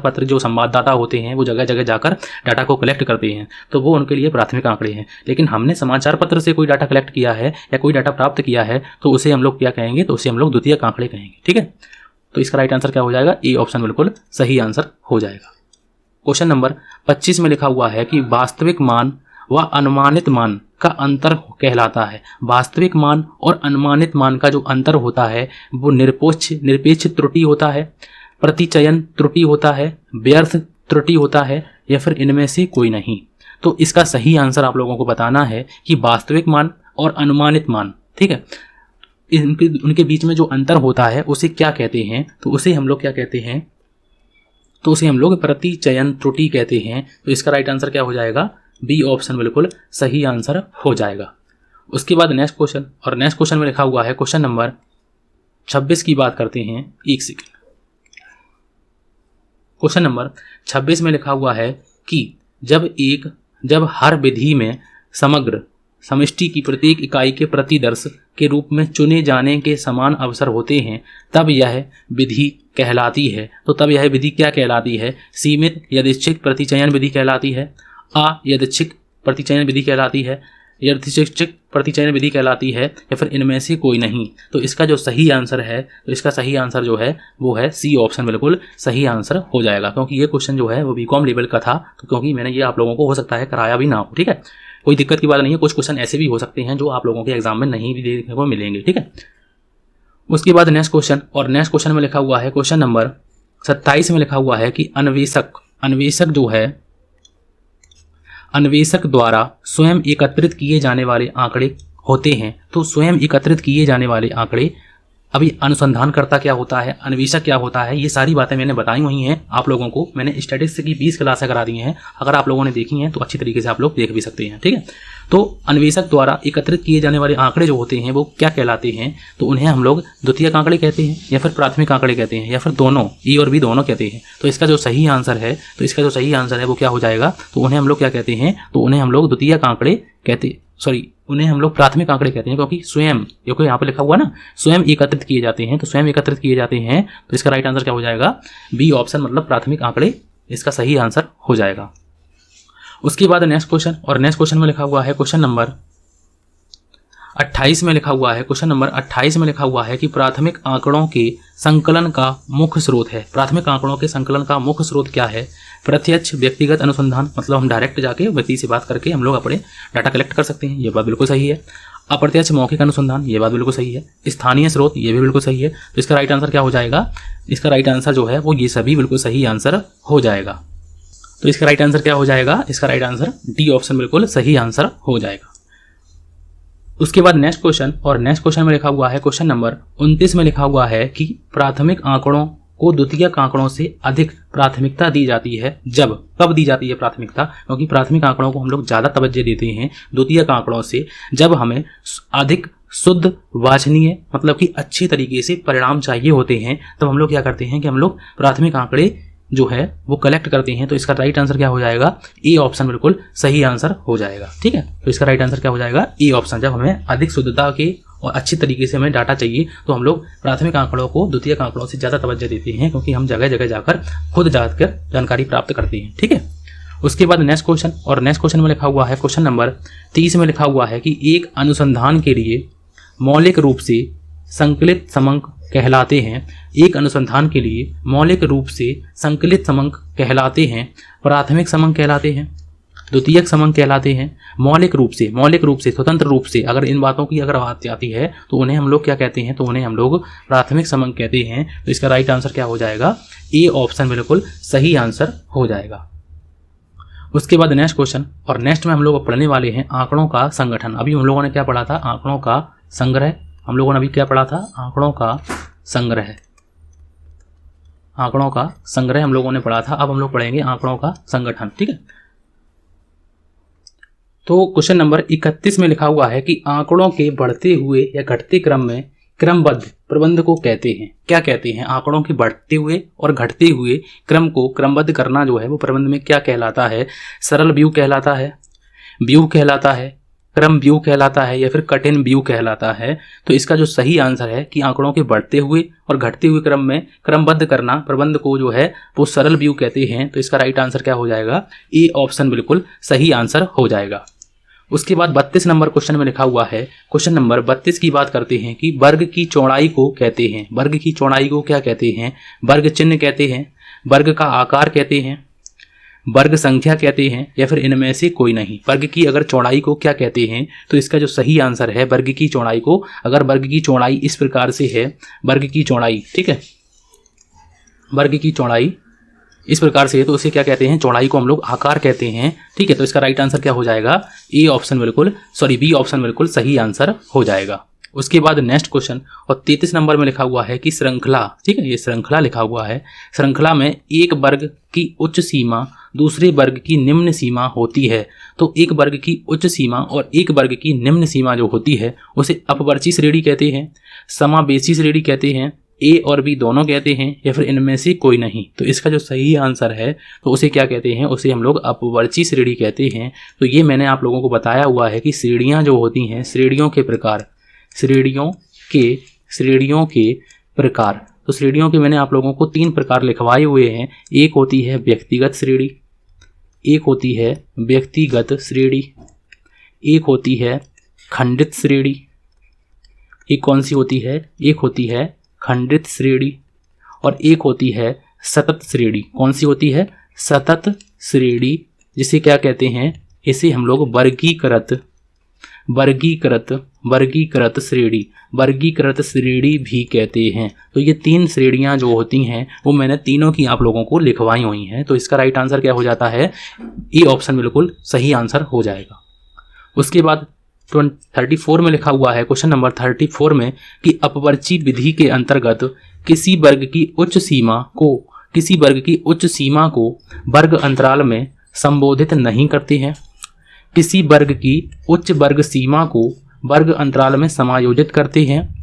पत्र जो संवाददाता होते हैं वो जगह जगह जाकर डाटा को कलेक्ट करते हैं तो वो उनके लिए प्राथमिक आंकड़े हैं, लेकिन हमने समाचार पत्र से कोई डाटा कलेक्ट किया है या कोई डाटा प्राप्त किया है तो उसे हम लोग क्या कहेंगे? तो उसे हम लोग द्वितीयक आंकड़े कहेंगे। ठीक है, तो इसका राइट आंसर क्या हो जाएगा? ए ऑप्शन बिल्कुल सही आंसर हो जाएगा। क्वेश्चन नंबर 25 में लिखा हुआ है कि वास्तविक मान व अनुमानित मान का अंतर कहलाता है। वास्तविक मान और अनुमानित मान का जो अंतर होता है वो निरपेक्ष त्रुटि होता है, प्रतिचयन त्रुटि होता है, व्यर्थ त्रुटि होता है, या फिर इनमें से कोई नहीं। तो इसका सही आंसर आप लोगों को बताना है कि वास्तविक मान और अनुमानित मान, ठीक है, उनके बीच में जो अंतर होता है उसे क्या कहते हैं? तो उसे हम लोग क्या कहते हैं? तो उसे हम लोग प्रतिचयन त्रुटि कहते हैं। तो इसका राइट आंसर क्या हो जाएगा? बी ऑप्शन बिल्कुल सही आंसर हो जाएगा। उसके बाद नेक्स्ट क्वेश्चन, और नेक्स्ट क्वेश्चन में लिखा हुआ है, क्वेश्चन नंबर 26 की बात करते हैं। एक सेकेंड, क्वेश्चन नंबर 26 में लिखा हुआ है कि जब हर विधि में समग्र समष्टि की प्रत्येक इकाई के प्रतिदर्श के रूप में चुने जाने के समान अवसर होते हैं तब यह विधि कहलाती है। तो तब यह विधि क्या कहलाती है? सीमित यादृच्छिक प्रतिचयन विधि कहलाती है, अयादृच्छिक प्रतिचयन विधि कहलाती है, यादृच्छिक प्रतिचयन विधि कहलाती है, या फिर इनमें से कोई नहीं। तो इसका जो सही आंसर है, तो इसका सही आंसर जो है वो है सी ऑप्शन बिल्कुल सही आंसर हो जाएगा। क्योंकि ये क्वेश्चन जो है वो बीकॉम लेवल का था, तो क्योंकि मैंने ये आप लोगों को हो सकता है कराया भी ना हो। ठीक है, कोई दिक्कत की बात नहीं है। कुछ क्वेश्चन ऐसे भी हो सकते हैं जो आप लोगों के एग्जाम में नहीं भी देखने को मिलेंगे। ठीक है, उसके बाद नेक्स्ट क्वेश्चन, और नेक्स्ट क्वेश्चन में लिखा हुआ है, क्वेश्चन नंबर 27 में लिखा हुआ है कि अन्वेषक जो है, अन्वेषक द्वारा स्वयं एकत्रित किए जाने वाले आंकड़े होते हैं। तो स्वयं एकत्रित किए जाने वाले आंकड़े, अभी अनुसंधानकर्ता क्या होता है, अन्वेषक क्या होता है, ये सारी बातें मैंने बताई हुई हैं आप लोगों को। मैंने स्टैटिस्टिक्स की 20 क्लासें करा दी हैं, अगर आप लोगों ने देखी हैं तो अच्छी तरीके से आप लोग देख भी सकते हैं। ठीक है, तो अन्वेषक द्वारा एकत्रित किए जाने वाले आंकड़े जो होते हैं वो क्या कहलाते हैं? तो उन्हें हम लोग द्वितीयक आंकड़े कहते हैं, या फिर प्राथमिक आंकड़े कहते हैं, या फिर दोनों, ई और बी दोनों कहते हैं। तो इसका जो सही आंसर है, वो क्या हो जाएगा? तो उन्हें हम लोग क्या कहते हैं? तो उन्हें हम लोग द्वितीयक आंकड़े कहते, उन्हें हम लोग प्राथमिक आंकड़े कहते हैं, क्योंकि स्वयं, क्योंकि यहाँ पे लिखा हुआ ना स्वयं एकत्रित किए जाते हैं, तो स्वयं एकत्रित किए जाते हैं। तो इसका राइट आंसर क्या हो जाएगा? बी ऑप्शन मतलब प्राथमिक आंकड़े, इसका सही आंसर हो जाएगा। उसके बाद नेक्स्ट क्वेश्चन, और नेक्स्ट क्वेश्चन में लिखा हुआ है, क्वेश्चन नंबर 28 में लिखा हुआ है, क्वेश्चन नंबर 28 में लिखा हुआ है कि प्राथमिक आंकड़ों के संकलन का मुख्य स्रोत है। प्राथमिक आंकड़ों के संकलन का मुख्य स्रोत क्या है? प्रत्यक्ष व्यक्तिगत अनुसंधान, मतलब हम डायरेक्ट जाके व्यक्ति से बात करके हम लोग अपने डाटा कलेक्ट कर सकते हैं, ये बात बिल्कुल सही है। अप्रत्यक्ष मौखिक अनुसंधान, ये बात बिल्कुल सही है। स्थानीय स्रोत, ये भी बिल्कुल सही है। तो इसका राइट आंसर क्या हो जाएगा? इसका राइट आंसर जो है वो ये सभी बिल्कुल सही आंसर हो जाएगा। तो इसका राइट आंसर क्या हो जाएगा? इसका राइट आंसर डी ऑप्शन बिल्कुल सही आंसर हो जाएगा। उसके बाद नेक्स्ट क्वेश्चन, और नेक्स्ट क्वेश्चन में लिखा हुआ है, क्वेश्चन नंबर 29 में लिखा हुआ है कि प्राथमिक आंकड़ों को द्वितीयक आंकड़ों से अधिक प्राथमिकता दी जाती है जब, कब दी जाती है प्राथमिकता? क्योंकि प्राथमिक आंकड़ों को हम लोग ज़्यादा तवज्जो देते हैं द्वितीयक आंकड़ों से जब हमें अधिक शुद्ध, वांछनीय, मतलब कि अच्छे तरीके से परिणाम चाहिए होते हैं, तब हम लोग क्या करते हैं कि हम लोग प्राथमिक आंकड़े जो है वो कलेक्ट करते हैं। तो इसका राइट आंसर क्या हो जाएगा? ए ऑप्शन बिल्कुल सही आंसर हो जाएगा। ठीक है, तो इसका राइट आंसर क्या हो जाएगा? A option. जब हमें अधिक शुद्धता के और अच्छी तरीके से हमें डाटा चाहिए तो हम लोग प्राथमिक आंकड़ों को द्वितीयक आंकड़ों से ज़्यादा तवज्जो देते हैं, क्योंकि हम जगह जगह जाकर खुद जाकर जानकारी प्राप्त करते हैं। ठीक है, उसके बाद नेक्स्ट क्वेश्चन, और नेक्स्ट क्वेश्चन में लिखा हुआ है, क्वेश्चन नंबर 30 में लिखा हुआ है कि एक अनुसंधान के लिए मौलिक रूप से संकलित समंक कहलाते हैं। एक अनुसंधान के लिए मौलिक रूप से संकलित समंक कहलाते हैं, प्राथमिक समंक कहलाते हैं, द्वितीयक समंग कहलाते हैं। मौलिक रूप से स्वतंत्र रूप से अगर इन बातों की अगर बात आती है तो उन्हें हम लोग क्या कहते हैं, तो उन्हें हम लोग प्राथमिक समंग कहते हैं। तो इसका राइट आंसर क्या हो जाएगा, ए ऑप्शन बिल्कुल सही आंसर हो जाएगा। उसके बाद नेक्स्ट क्वेश्चन, और नेक्स्ट में हम लोग पढ़ने वाले हैं आंकड़ों का संगठन। अभी हम लोगों ने क्या पढ़ा था, आंकड़ों का संग्रह। हम लोगों ने अभी क्या पढ़ा था, आंकड़ों का संग्रह। आंकड़ों का संग्रह हम लोगों ने पढ़ा था। अब हम लोग पढ़ेंगे आंकड़ों का संगठन। ठीक है, तो क्वेश्चन नंबर 31 में लिखा हुआ है कि आंकड़ों के बढ़ते हुए या घटते क्रम में क्रमबद्ध प्रबंध को कहते हैं। क्या कहते हैं, आंकड़ों के बढ़ते हुए और घटते हुए क्रम को क्रमबद्ध करना जो है वो प्रबंध में क्या कहलाता है, सरल व्यू कहलाता है, व्यू कहलाता है, क्रम व्यू कहलाता है, या फिर कठिन व्यू कहलाता है। तो इसका जो सही आंसर है कि आंकड़ों के बढ़ते हुए और घटते हुए क्रम में क्रमबद्ध करना प्रबंध को जो है वो सरल व्यू कहते हैं। तो इसका राइट आंसर क्या हो जाएगा, ए ऑप्शन बिल्कुल सही आंसर हो जाएगा। उसके बाद 32 नंबर क्वेश्चन में लिखा हुआ है, क्वेश्चन नंबर 32 की बात करते हैं कि वर्ग की चौड़ाई को कहते हैं। वर्ग की चौड़ाई को क्या कहते हैं, वर्ग चिन्ह कहते हैं, वर्ग का आकार कहते हैं, वर्ग संख्या कहते हैं, या फिर इनमें से कोई नहीं। वर्ग की अगर चौड़ाई को क्या कहते हैं, तो इसका जो सही आंसर है वर्ग की चौड़ाई को, अगर वर्ग की चौड़ाई इस प्रकार से है, वर्ग की चौड़ाई, ठीक है, वर्ग की चौड़ाई इस प्रकार से है तो उसे क्या कहते हैं, चौड़ाई को हम लोग आकार कहते हैं। ठीक है, तो इसका राइट आंसर क्या हो जाएगा, ए ऑप्शन बिल्कुल बी ऑप्शन बिल्कुल सही आंसर हो जाएगा। उसके बाद नेक्स्ट क्वेश्चन, और 33 नंबर में लिखा हुआ है कि श्रृंखला, ठीक है, ये श्रृंखला लिखा हुआ है, श्रृंखला में एक वर्ग की उच्च सीमा दूसरे वर्ग की निम्न सीमा होती है। तो एक वर्ग की उच्च सीमा और एक वर्ग की निम्न सीमा जो होती है उसे अपवर्ती श्रेणी कहते हैं, समावेशी श्रेणी कहते हैं, ए और बी दोनों कहते हैं, या फिर इनमें से कोई नहीं। तो इसका जो सही आंसर है तो उसे क्या कहते हैं, उसे हम लोग अपवर्ती श्रेणी कहते हैं। तो ये मैंने आप लोगों को बताया हुआ है कि श्रेणियाँ जो होती हैं, श्रेणियों के प्रकार, श्रेणियों के प्रकार, तो श्रेणियों के मैंने आप लोगों को 3 प्रकार लिखवाए हुए हैं। एक होती है व्यक्तिगत श्रेणी, एक होती है व्यक्तिगत श्रेणी, एक होती है खंडित श्रेणी, एक कौन सी होती है, एक होती है खंडित श्रेणी, और एक होती है सतत श्रेणी। कौन सी होती है, सतत श्रेणी, जिसे क्या कहते हैं, इसे हम लोग वर्गीकृत श्रेणी भी कहते हैं। तो ये 3 श्रेणियां जो होती हैं वो मैंने तीनों की आप लोगों को लिखवाई हुई हैं। तो इसका राइट आंसर क्या हो जाता है, ए ऑप्शन बिल्कुल सही आंसर हो जाएगा। उसके बाद 34 में लिखा हुआ है, क्वेश्चन नंबर 34 में, कि अपवर्ती विधि के अंतर्गत किसी वर्ग की उच्च सीमा को वर्ग अंतराल में संबोधित नहीं करते हैं, किसी वर्ग की उच्च वर्ग सीमा को वर्ग अंतराल में समायोजित करते हैं,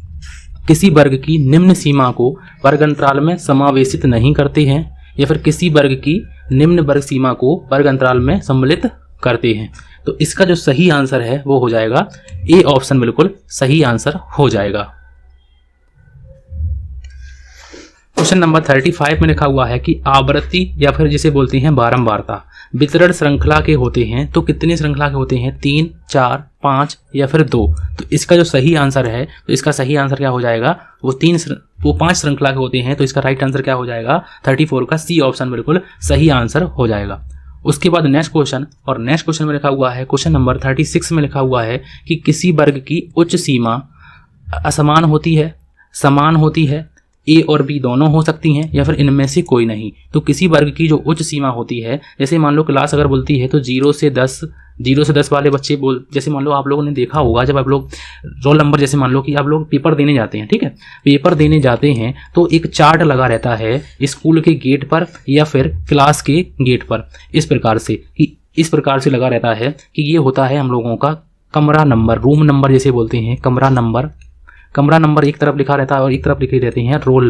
किसी वर्ग की निम्न सीमा को वर्ग अंतराल में समावेशित नहीं करते हैं, या फिर किसी वर्ग की निम्न वर्ग सीमा को वर्ग अंतराल में सम्मिलित करते हैं। तो इसका जो सही आंसर है वो हो जाएगा, ए ऑप्शन बिल्कुल सही आंसर हो जाएगा। क्वेश्चन नंबर 35 में लिखा हुआ है कि आवृत्ति या फिर जिसे बोलते हैं बारंबारता वितरण श्रृंखला के होते हैं। तो कितने श्रृंखला के होते हैं, 3, 4, 5 या फिर 2। तो इसका जो सही आंसर है, तो इसका सही आंसर क्या हो जाएगा, वो 5 श्रृंखला के होते हैं। तो इसका राइट आंसर क्या हो जाएगा, 34 का सी ऑप्शन बिल्कुल सही आंसर हो जाएगा। उसके बाद नेक्स्ट क्वेश्चन, और नेक्स्ट क्वेश्चन में लिखा हुआ है, क्वेश्चन नंबर 36 में लिखा हुआ है कि किसी वर्ग की उच्च सीमा असमान होती है, समान होती है, ए और बी दोनों हो सकती हैं, या फिर इनमें से कोई नहीं। तो किसी वर्ग की जो उच्च सीमा होती है, जैसे मान लो क्लास अगर बोलती है तो 0 से 10 वाले बच्चे जैसे मान लो आप लोगों ने देखा होगा, जब आप लोग रोल नंबर, जैसे मान लो कि आप लोग पेपर देने जाते हैं, ठीक है, पेपर देने जाते हैं तो एक चार्ट लगा रहता है स्कूल के गेट पर या फिर क्लास के गेट पर, इस प्रकार से लगा रहता है कि ये होता है हम लोगों का कमरा नंबर, रूम नंबर जैसे बोलते हैं, कमरा नंबर एक तरफ लिखा रहता है और एक तरफ लिखे रहते हैं रोल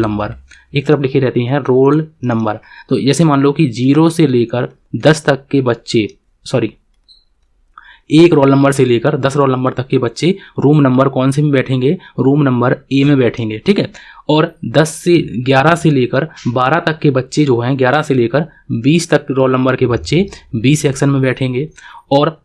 नंबर, तो जैसे मान लो कि 0 से लेकर 10 तक के बच्चे, एक रोल नंबर से लेकर 10 रोल नंबर तक के बच्चे रूम नंबर कौन से में बैठेंगे, रूम नंबर ए में बैठेंगे, ठीक है। और 11 से लेकर 12 तक के बच्चे जो हैं, 11 से लेकर 20 तक रोल नंबर के बच्चे बी सेक्शन में बैठेंगे, और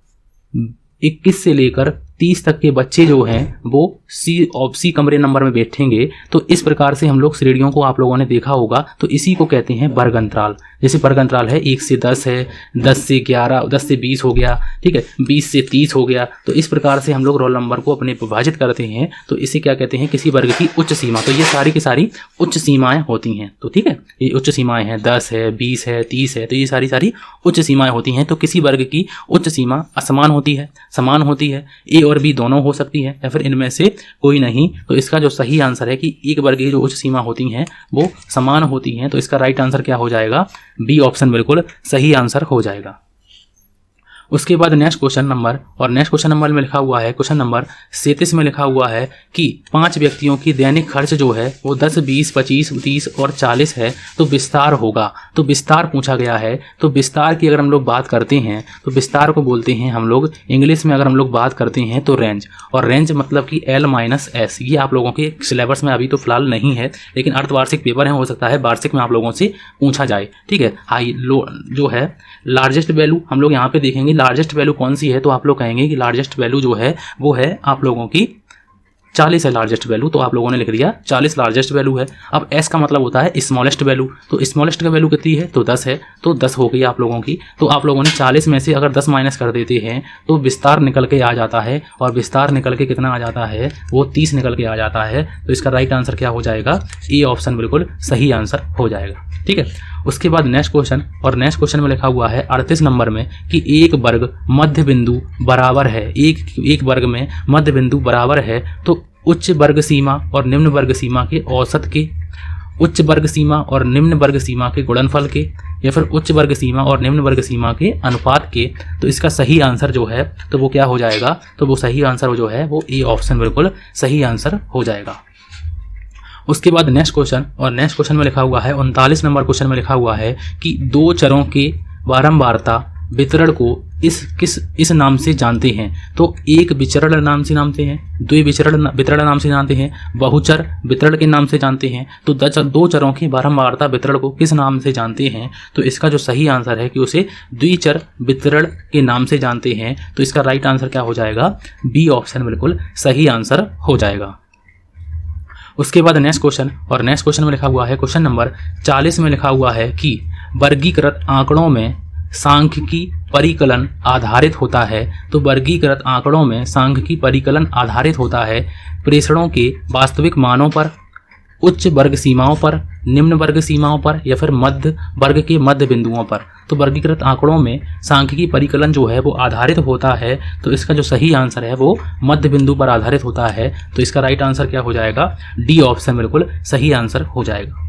21 से लेकर 30 तक के बच्चे जो हैं वो सी कमरे नंबर में बैठेंगे। तो इस प्रकार से हम लोग श्रेणियों को आप लोगों ने देखा होगा, तो इसी को कहते हैं वर्ग अंतराल। जैसे वर्ग अंतराल है 1 से 10 है, 10 से 11, 10 से 20 हो गया, ठीक है, 20 से 30 हो गया। तो इस प्रकार से हम लोग रोल नंबर को अपने विभाजित करते हैं, तो इसे क्या कहते हैं, किसी वर्ग की उच्च सीमा। तो ये सारी की सारी उच्च सीमाएं होती हैं। तो ठीक है, ये उच्च सीमाएं हैं, 10 है, 20 है, 30 है, तो ये सारी उच्च सीमाएं होती हैं। तो किसी वर्ग की उच्च सीमा असमान होती है, समान होती है, ए और बी दोनों हो सकती है, या फिर इनमें से कोई नहीं। तो इसका जो सही आंसर है कि एक वर्ग की जो उच्च सीमा होती हैं वो समान होती हैं। तो इसका राइट आंसर क्या हो जाएगा, बी ऑप्शन बिल्कुल सही आंसर हो जाएगा। उसके बाद नेक्स्ट क्वेश्चन नंबर, और नेक्स्ट क्वेश्चन नंबर में लिखा हुआ है, क्वेश्चन नंबर 37 में लिखा हुआ है कि 5 व्यक्तियों की दैनिक खर्च जो है वो 10, 20, 25, 30 और 40 है, तो विस्तार होगा। तो विस्तार पूछा गया है। तो विस्तार की अगर हम लोग बात करते हैं तो विस्तार को बोलते हैं हम लोग इंग्लिश में, अगर हम लोग बात करते हैं तो रेंज। और रेंज मतलब कि L-S। ये आप लोगों के सिलेबस में अभी तो फिलहाल नहीं है, लेकिन अर्धवार्षिक पेपर है, हो सकता है वार्षिक में आप लोगों से पूछा जाए। ठीक है, हाई लो जो है लार्जेस्ट वैल्यू हम लोग यहाँ पे देखेंगे, लार्जेस्ट वैल्यू कौन सी है, तो आप लोग कहेंगे कि लार्जेस्ट वैल्यू जो है वो है आप लोगों की 40 है लार्जेस्ट वैल्यू। तो आप लोगों ने लिख दिया 40 लार्जेस्ट वैल्यू है। अब एस का मतलब होता है स्मॉलेस्ट वैल्यू। तो स्मॉलेस्ट का वैल्यू कितनी है, तो 10 है, तो 10 हो गई आप लोगों की। तो आप लोगों ने 40 में से अगर 10 माइनस कर देते हैं तो विस्तार निकल के आ जाता है, और विस्तार निकल के कितना आ जाता है, वो 30 निकल के आ जाता है। तो इसका राइट आंसर क्या हो जाएगा, ए ऑप्शन बिल्कुल सही आंसर हो जाएगा। ठीक है, उसके बाद नेक्स्ट क्वेश्चन, और नेक्स्ट क्वेश्चन में लिखा हुआ है 38 नंबर में कि एक वर्ग मध्य बिंदु बराबर है, एक वर्ग में मध्य बिंदु बराबर है, तो उच्च वर्ग सीमा और निम्न वर्ग सीमा के औसत के, उच्च वर्ग सीमा और निम्न वर्ग सीमा के गुणनफल के, या फिर उच्च वर्ग सीमा और निम्न वर्ग सीमा के अनुपात के। तो इसका सही आंसर जो है तो वो क्या हो जाएगा, तो वो सही आंसर जो है वो ए ऑप्शन बिल्कुल सही आंसर हो जाएगा। उसके बाद नेक्स्ट क्वेश्चन, और नेक्स्ट क्वेश्चन में लिखा हुआ है 39 नंबर क्वेश्चन में लिखा हुआ है कि दो चरों के बारंबारता वितरण को इस नाम से जानते हैं। तो एक विचरण नाम से जानते हैं, द्वि वितरण नाम से जानते हैं, बहुचर वितरण के नाम से जानते हैं। तो दो चरों की बारंबारता वितरण को किस नाम से जानते हैं, तो इसका जो सही आंसर है कि उसे द्विचर वितरण के नाम से जानते हैं। तो इसका राइट आंसर क्या हो जाएगा, बी ऑप्शन बिल्कुल सही आंसर हो जाएगा। उसके बाद नेक्स्ट क्वेश्चन, और नेक्स्ट क्वेश्चन में लिखा हुआ है क्वेश्चन नंबर 40 में लिखा हुआ है कि वर्गीकृत आंकड़ों में सांख्यिकी परिकलन आधारित होता है। तो वर्गीकृत आंकड़ों में सांख्यिकी परिकलन आधारित होता है प्रेषणों के वास्तविक मानों पर, उच्च वर्ग सीमाओं पर, निम्न वर्ग सीमाओं पर, या फिर मध्य वर्ग के मध्य बिंदुओं पर। तो वर्गीकृत आंकड़ों में सांख्यिकी परिकलन जो है वो आधारित होता है। तो इसका जो सही आंसर है वो मध्य बिंदु पर आधारित होता है। तो इसका राइट आंसर क्या हो जाएगा, डी ऑप्शन बिल्कुल सही आंसर हो जाएगा।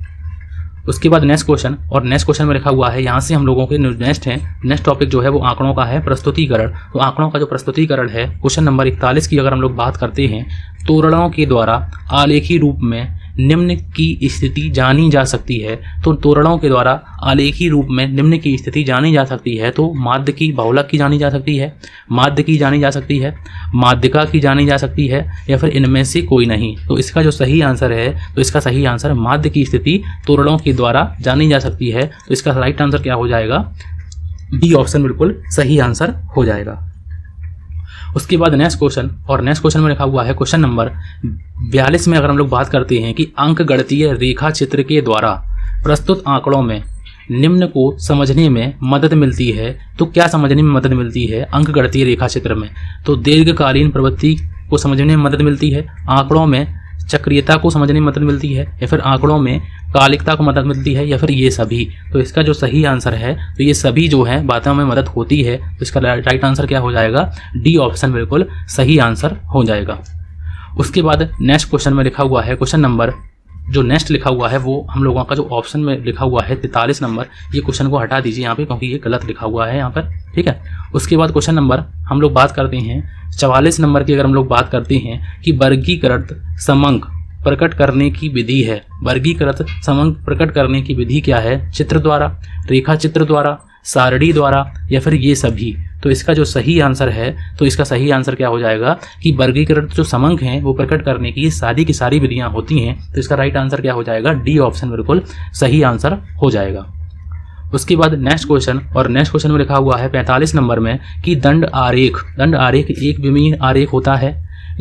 उसके बाद नेक्स्ट क्वेश्चन, और नेक्स्ट क्वेश्चन में लिखा हुआ है, यहाँ से हम लोगों के नेक्स्ट टॉपिक जो है वो आंकड़ों का है, प्रस्तुतिकरण। तो आंकड़ों का जो प्रस्तुतिकरण है, क्वेश्चन नंबर 41 की अगर हम लोग बात करते हैं, तोरणों के द्वारा आलेखी रूप में निम्न की स्थिति जानी जा सकती है। तो तोरणों के द्वारा आलेखी रूप में निम्न की स्थिति जानी जा सकती है। तो माध्य की, बहुलक की जानी जा सकती है, माध्य की जानी जा सकती है, माध्यिका की जानी जा सकती है, या फिर इनमें से कोई नहीं। तो इसका जो सही आंसर है, तो इसका सही आंसर माध्य की स्थिति तोरणों के द्वारा जानी जा सकती है। तो इसका राइट आंसर क्या हो जाएगा, बी ऑप्शन बिल्कुल सही आंसर हो जाएगा। उसके बाद नेक्स्ट क्वेश्चन, और नेक्स्ट क्वेश्चन में लिखा हुआ है क्वेश्चन नंबर 42 में अगर हम लोग बात करते हैं कि अंकगणितीय रेखा चित्र के द्वारा प्रस्तुत आंकड़ों में निम्न को समझने में मदद मिलती है। तो क्या समझने में मदद मिलती है अंकगणितीय रेखा चित्र में, तो दीर्घकालीन प्रवृत्ति को समझने में मदद मिलती है, आंकड़ों में चक्रीयता को समझने में मदद मिलती है, या फिर आंकड़ों में कालिकता को मदद मिलती है, या फिर ये सभी। तो इसका जो सही आंसर है, तो ये सभी जो है बातों में मदद होती है। तो इसका राइट आंसर क्या हो जाएगा, डी ऑप्शन बिल्कुल सही आंसर हो जाएगा। उसके बाद नेक्स्ट क्वेश्चन में लिखा हुआ है क्वेश्चन नंबर, जो नेक्स्ट लिखा हुआ है वो हम लोगों का जो ऑप्शन में लिखा हुआ है 43 नंबर, ये क्वेश्चन को हटा दीजिए यहाँ पे, क्योंकि ये गलत लिखा हुआ है यहाँ पर। ठीक है, उसके बाद क्वेश्चन नंबर हम लोग बात करते हैं 44 नंबर की। अगर हम लोग बात करते हैं कि वर्गीकृत समंक प्रकट करने की विधि है, वर्गीकृत समंक प्रकट करने की विधि क्या है, चित्र द्वारा, रेखा चित्र द्वारा, सारणी द्वारा, या फिर ये सभी। तो इसका जो सही आंसर है, तो इसका सही आंसर क्या हो जाएगा कि वर्गीकृत जो समंक हैं वो प्रकट करने की सारी की सारी विधियां होती हैं। तो इसका राइट आंसर क्या हो जाएगा, डी ऑप्शन बिल्कुल सही आंसर हो जाएगा। उसके बाद नेक्स्ट क्वेश्चन, और नेक्स्ट क्वेश्चन में लिखा हुआ है 45 नंबर में कि दंड आरेख एक विमीय आरेख होता है,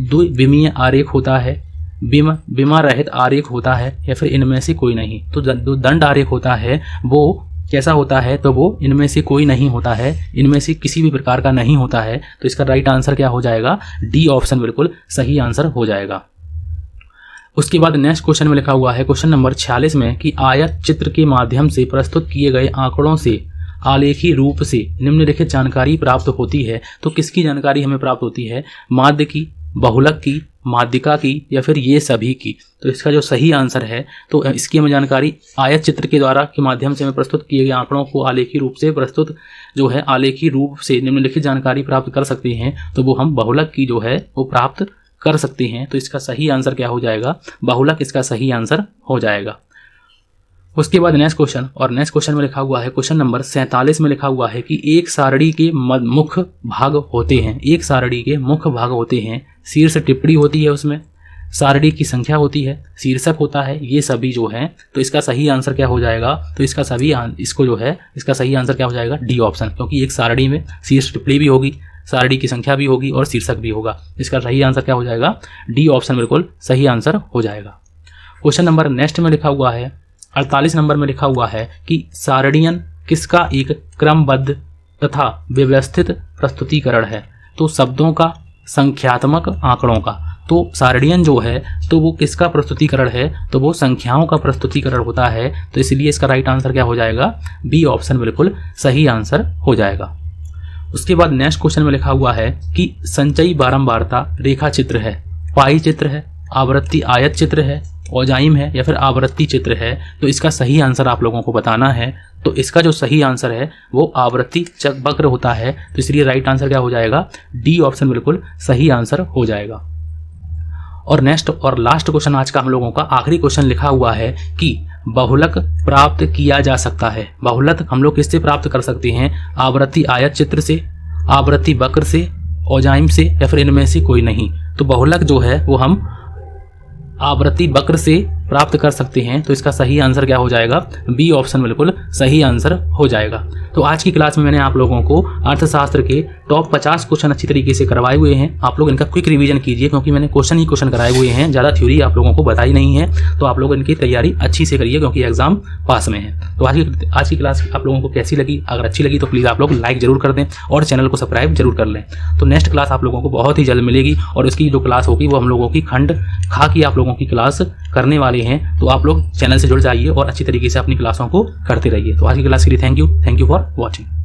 द्विविमीय आरेख होता है, विमा रहित आरेख होता है, या फिर इनमें से कोई नहीं। तो जो दंड आरेख होता है वो कैसा होता है, तो वो इनमें से कोई नहीं होता है, इनमें से किसी भी प्रकार का नहीं होता है। तो इसका राइट आंसर क्या हो जाएगा, डी ऑप्शन बिल्कुल सही आंसर हो जाएगा। उसके बाद नेक्स्ट क्वेश्चन में लिखा हुआ है क्वेश्चन नंबर 46 में कि आयत चित्र के माध्यम से प्रस्तुत किए गए आंकड़ों से आलेखी रूप से निम्नलिखित जानकारी प्राप्त होती है। तो किसकी जानकारी हमें प्राप्त होती है, माध्य की, बहुलक की, माध्यिका की, या फिर ये सभी की। तो इसका जो सही आंसर है, तो इसकी हमें जानकारी आयत चित्र के द्वारा के माध्यम से हमें प्रस्तुत किए गए आंकड़ों को आलेखी रूप से प्रस्तुत जो है आलेखी रूप से निम्नलिखित जानकारी प्राप्त कर सकते हैं। तो वो हम बहुलक की जो है वो प्राप्त कर सकते हैं। तो इसका सही आंसर क्या हो जाएगा, बहुलक इसका सही आंसर हो जाएगा। उसके बाद नेक्स्ट क्वेश्चन, और नेक्स्ट क्वेश्चन में लिखा हुआ है क्वेश्चन नंबर 47 में लिखा हुआ है कि एक सारणी के मुख्य भाग होते हैं, एक सारणी के मुख्य भाग होते हैं, शीर्ष टिप्पणी होती है, उसमें सारणी की संख्या होती है, शीर्षक होता है, ये सभी जो है। तो इसका सही आंसर क्या हो जाएगा, तो इसका सही इसको जो है इसका सही आंसर क्या हो जाएगा, डी ऑप्शन, क्योंकि एक सारणी में शीर्ष टिप्पणी भी होगी, सारणी की संख्या भी होगी और शीर्षक भी होगा। इसका सही आंसर क्या हो जाएगा, डी ऑप्शन बिल्कुल सही आंसर हो जाएगा। क्वेश्चन नंबर नेक्स्ट में लिखा हुआ है 48 नंबर में लिखा हुआ है कि सारणियन किसका एक क्रमबद्ध तथा व्यवस्थित प्रस्तुतिकरण है। तो शब्दों का, संख्यात्मक आंकड़ों का। तो सारणियन जो है तो वो किसका प्रस्तुतिकरण है, तो वो संख्याओं का प्रस्तुतिकरण होता है। तो इसलिए इसका राइट आंसर क्या हो जाएगा, बी ऑप्शन बिल्कुल सही आंसर हो जाएगा। उसके बाद नेक्स्ट क्वेश्चन में लिखा हुआ है कि संचयी बारंबारता रेखा चित्र है, पाई चित्र है, आवृत्ति आयत चित्र है, औजाइम है, या फिर आवृत्ति चित्र है। तो इसका सही आंसर आप लोगों को बताना है। तो इसका जो सही आंसर है वो आवृत्ति वक्र होता है। तो इसलिए राइट आंसर क्या हो जाएगा, डी ऑप्शन बिल्कुल सही आंसर हो जाएगा। और नेक्स्ट और लास्ट क्वेश्चन आज का हम लोगों का आखिरी क्वेश्चन लिखा हुआ है कि बहुलक प्राप्त किया जा सकता है। बहुलक हम लोग किससे प्राप्त कर सकते हैं, आवृत्ति आयत चित्र से, आवृत्ति वक्र से, औजाइम से, या फिर इनमें से कोई नहीं। तो बहुलक जो है वो हम आवृत्ति वक्र से प्राप्त कर सकते हैं। तो इसका सही आंसर क्या हो जाएगा, बी ऑप्शन बिल्कुल सही आंसर हो जाएगा। तो आज की क्लास में मैंने आप लोगों को अर्थशास्त्र के टॉप 50 क्वेश्चन अच्छी तरीके से करवाए हुए हैं। आप लोग इनका क्विक रिवीजन कीजिए, क्योंकि मैंने क्वेश्चन ही क्वेश्चन कराए हुए हैं, ज़्यादा थ्योरी आप लोगों को बताई नहीं है। तो आप लोग इनकी तैयारी अच्छी से करिए, क्योंकि एग्जाम पास में है। तो आज की क्लास आप लोगों को कैसी लगी, अगर अच्छी लगी तो प्लीज़ आप लोग लाइक जरूर कर दें और चैनल को सब्सक्राइब जरूर कर लें। तो नेक्स्ट क्लास आप लोगों को बहुत ही जल्द मिलेगी, और उसकी जो क्लास होगी वो हम लोगों की खंड खा की आप लोगों की क्लास करने वाले हैं। तो आप लोग चैनल से जुड़ जाइए और अच्छी तरीके से अपनी क्लासों को करते रहिए। तो आज की क्लास के लिए थैंक यू फॉर वॉचिंग।